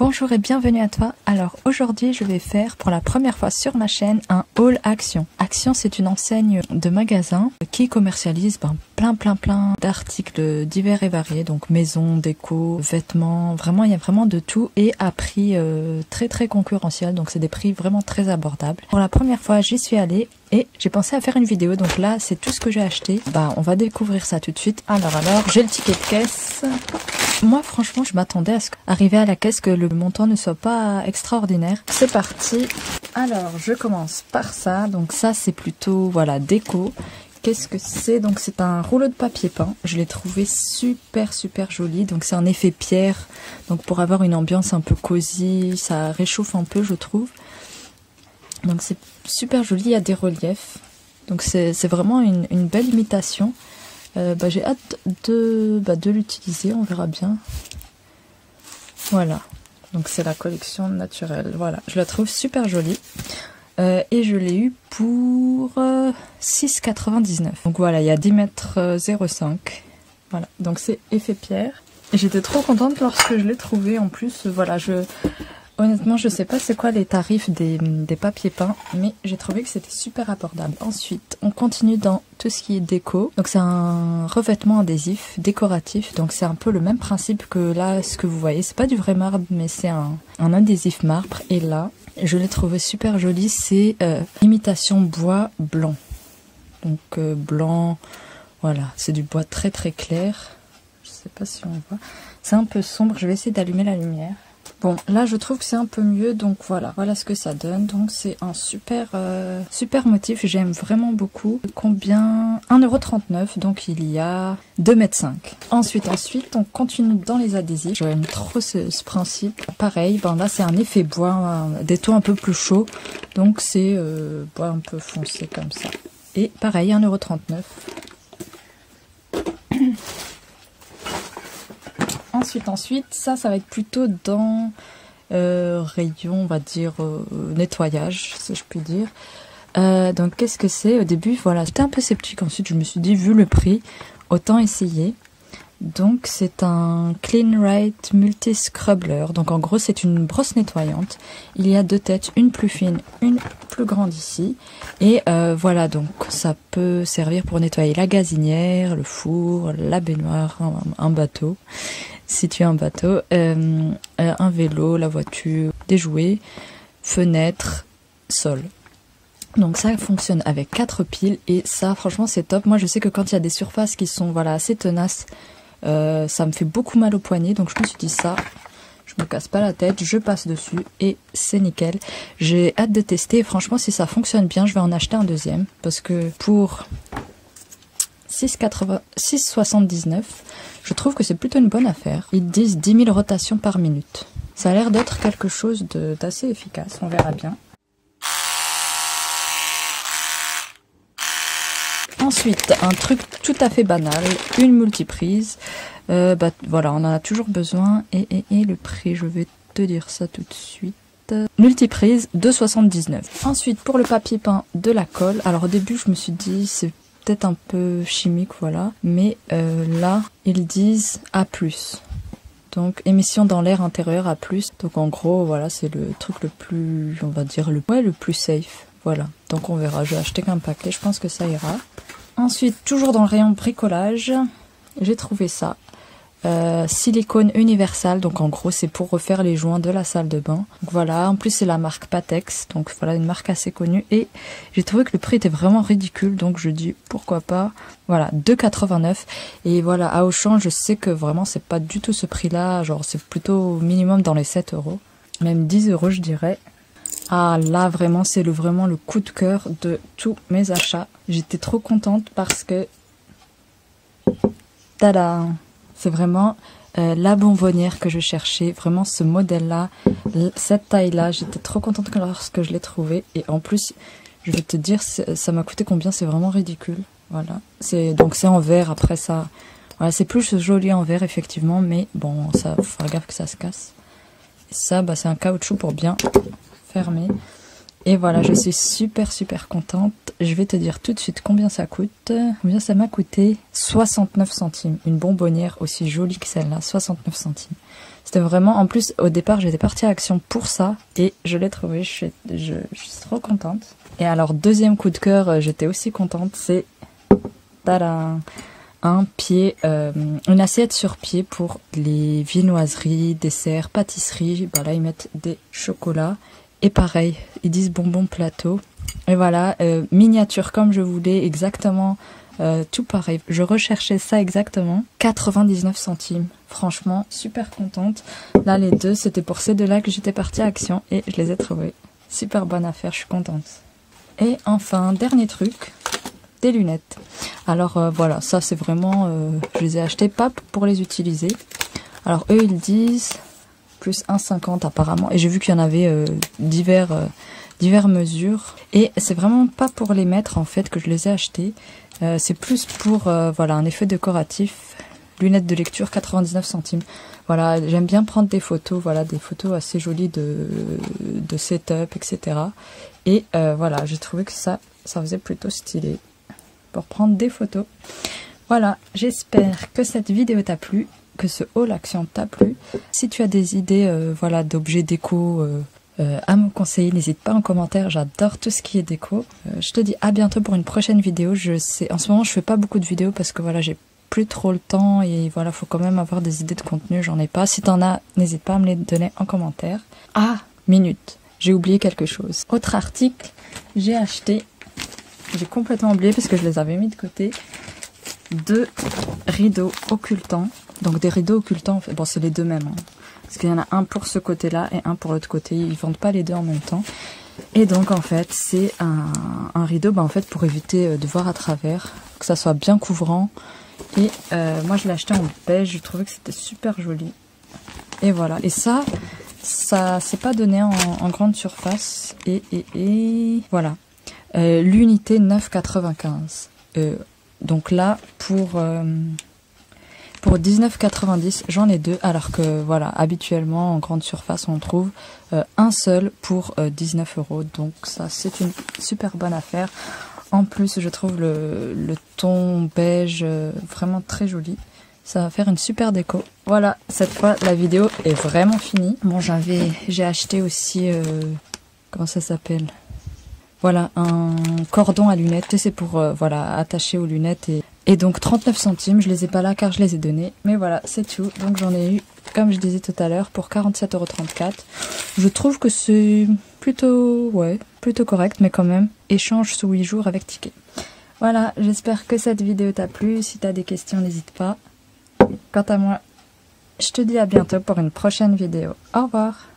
Bonjour et bienvenue à toi. Alors aujourd'hui je vais faire pour la première fois sur ma chaîne un haul Action. Action, c'est une enseigne de magasins qui commercialise plein d'articles divers et variés, donc maison, déco, vêtements, vraiment il y a vraiment de tout et à prix très concurrentiel, donc c'est des prix vraiment très abordables. Pour la première fois j'y suis allée et j'ai pensé à faire une vidéo, donc là c'est tout ce que j'ai acheté. On va découvrir ça tout de suite. Alors j'ai le ticket de caisse. Moi franchement je m'attendais à ce qu'arriver à la caisse que le montant ne soit pas extraordinaire. C'est parti. Alors je commence par ça, donc ça c'est plutôt voilà déco. Qu'est-ce que c'est? Donc c'est un rouleau de papier peint. Je l'ai trouvé super joli. Donc c'est un effet pierre. Donc pour avoir une ambiance un peu cosy, ça réchauffe un peu je trouve. Donc c'est super joli, il y a des reliefs. Donc c'est vraiment une belle imitation. J'ai hâte de l'utiliser, on verra bien. Voilà. Donc c'est la collection naturelle. Voilà, je la trouve super jolie. Et je l'ai eu pour 6,99 €. Donc voilà, il y a 10,05 m. Voilà, donc c'est effet pierre. Et j'étais trop contente lorsque je l'ai trouvé. En plus, voilà, honnêtement, je sais pas c'est quoi les tarifs des papiers peints, mais j'ai trouvé que c'était super abordable. Ensuite, on continue dans tout ce qui est déco. Donc c'est un revêtement adhésif décoratif. Donc c'est un peu le même principe que là, ce que vous voyez. C'est pas du vrai marbre, mais c'est un adhésif marbre. Et là, je l'ai trouvé super joli. C'est imitation bois blanc. Donc blanc, voilà, c'est du bois très clair. Je sais pas si on voit. C'est un peu sombre. Je vais essayer d'allumer la lumière. Bon, là je trouve que c'est un peu mieux, donc voilà ce que ça donne. Donc c'est un super motif, j'aime vraiment beaucoup. Combien? 1,39 €, donc il y a 2,5 m. Ensuite, on continue dans les adhésifs. J'aime trop ce principe. Pareil, là c'est un effet bois, des tons un peu plus chauds, donc c'est bois un peu foncé comme ça. Et pareil, 1,39 €. Ensuite, ça va être plutôt dans rayon, on va dire, nettoyage, si je puis dire. Donc, qu'est-ce que c'est? Au début, voilà, j'étais un peu sceptique. Ensuite, je me suis dit, vu le prix, autant essayer. Donc, c'est un Clean Right Multi Scrubbler. Donc, en gros, c'est une brosse nettoyante. Il y a deux têtes, une plus fine, une plus grande ici. Et voilà, donc, ça peut servir pour nettoyer la gazinière, le four, la baignoire, un bateau. Si tu as un bateau, un vélo, la voiture, des jouets, fenêtres, sol. Donc ça fonctionne avec 4 piles et ça franchement c'est top. Moi je sais que quand il y a des surfaces qui sont assez tenaces, ça me fait beaucoup mal au poignet. Donc je me suis dit ça, je me casse pas la tête, je passe dessus et c'est nickel. J'ai hâte de tester et franchement si ça fonctionne bien je vais en acheter un deuxième. Parce que pour 6,79 €, je trouve que c'est plutôt une bonne affaire. Ils disent 10 000 rotations par minute. Ça a l'air d'être quelque chose d'assez efficace, on verra bien. Ensuite, un truc tout à fait banal, une multiprise. Voilà, on en a toujours besoin. Et le prix, je vais te dire ça tout de suite. Multiprise, 2,79 €. Ensuite, pour le papier peint, de la colle. Alors au début, je me suis dit, c'est peut-être un peu chimique, voilà. Mais là, ils disent A+. Donc, émission dans l'air intérieur A+. Donc en gros, voilà, c'est le truc le plus, on va dire, le plus safe. Voilà, donc on verra. Je vais acheter qu'un paquet, je pense que ça ira. Ensuite, toujours dans le rayon bricolage, j'ai trouvé ça. Silicone universal, donc en gros c'est pour refaire les joints de la salle de bain. Donc voilà, en plus c'est la marque Patex, donc voilà une marque assez connue. Et j'ai trouvé que le prix était vraiment ridicule, donc je dis pourquoi pas. Voilà, 2,89 €. Et voilà, à Auchan, je sais que vraiment c'est pas du tout ce prix-là, genre c'est plutôt minimum dans les 7 €. Même 10 € je dirais. Ah là vraiment c'est vraiment le coup de cœur de tous mes achats. J'étais trop contente parce que tada, c'est vraiment la bonbonnière que je cherchais, vraiment ce modèle-là, cette taille-là. J'étais trop contente lorsque je l'ai trouvé. Et en plus, je vais te dire, ça m'a coûté combien, c'est vraiment ridicule. Voilà, donc c'est en verre après ça. Voilà, c'est plus joli en verre effectivement, mais bon, ça faut faire gaffe que ça se casse. Et ça, c'est un caoutchouc pour bien fermer. Et voilà, je suis super contente. je vais te dire tout de suite combien ça coûte. Combien ça m'a coûté? 69 centimes. Une bonbonnière aussi jolie que celle-là, 69 centimes. C'était vraiment, en plus, au départ, j'étais partie à Action pour ça et je l'ai trouvé. Je suis trop contente. Et alors, deuxième coup de cœur, j'étais aussi contente, c'est tadam, un pied, une assiette sur pied pour les viennoiseries, desserts, pâtisseries. Voilà, ils mettent des chocolats. Et pareil, ils disent bonbon plateau. Et voilà, miniature comme je voulais, exactement, tout pareil. Je recherchais ça exactement. 99 centimes. Franchement, super contente. Là, les deux, c'était pour ces deux-là que j'étais partie à Action et je les ai trouvés. Super bonne affaire, je suis contente. Et enfin, dernier truc, des lunettes. Alors voilà, ça c'est vraiment, je les ai achetées pas pour les utiliser. Alors eux, ils disent plus 1,50 apparemment. Et j'ai vu qu'il y en avait divers mesures. Et c'est vraiment pas pour les mettre en fait que je les ai achetées. C'est plus pour voilà, un effet décoratif. Lunettes de lecture, 99 centimes. Voilà, j'aime bien prendre des photos, voilà, des photos assez jolies de setup, etc. Et voilà, j'ai trouvé que ça faisait plutôt stylé pour prendre des photos. Voilà, j'espère que cette vidéo t'a plu, que ce haul Action t'a plu. Si tu as des idées voilà, d'objets déco à me conseiller, n'hésite pas en commentaire, j'adore tout ce qui est déco. Je te dis à bientôt pour une prochaine vidéo. Je sais, en ce moment je fais pas beaucoup de vidéos parce que voilà, j'ai plus trop le temps et voilà, faut quand même avoir des idées de contenu, j'en ai pas. Si t'en as, n'hésite pas à me les donner en commentaire. Ah, minute, j'ai oublié quelque chose. Autre article, j'ai acheté, j'ai complètement oublié parce que je les avais mis de côté, 2 rideaux occultants. Donc des rideaux occultants, en fait, bon c'est les deux mêmes, hein, parce qu'il y en a un pour ce côté-là et un pour l'autre côté, ils vendent pas les deux en même temps. Et donc en fait c'est un rideau en fait, pour éviter de voir à travers, que ça soit bien couvrant. Et moi je l'ai acheté en beige, je trouvais que c'était super joli. Et voilà, et ça c'est pas donné en grande surface. Et voilà, l'unité 9,95. Donc là pour 19,90 j'en ai 2, alors que voilà, habituellement en grande surface on trouve un seul pour 19 €. Donc ça c'est une super bonne affaire. En plus, je trouve le ton beige vraiment très joli. Ça va faire une super déco. Voilà, cette fois, la vidéo est vraiment finie. Bon, j'ai acheté aussi, comment ça s'appelle? Voilà, un cordon à lunettes. C'est pour, voilà, attacher aux lunettes. Et donc, 39 centimes. Je les ai pas là car je les ai donnés. Mais voilà, c'est tout. Donc, j'en ai eu, comme je disais tout à l'heure, pour 47,34 €. Je trouve que c'est plutôt, ouais, plutôt correct, mais quand même, échange sous 8 jours avec ticket. Voilà, j'espère que cette vidéo t'a plu. Si t'as des questions, n'hésite pas. Quant à moi, je te dis à bientôt pour une prochaine vidéo. Au revoir.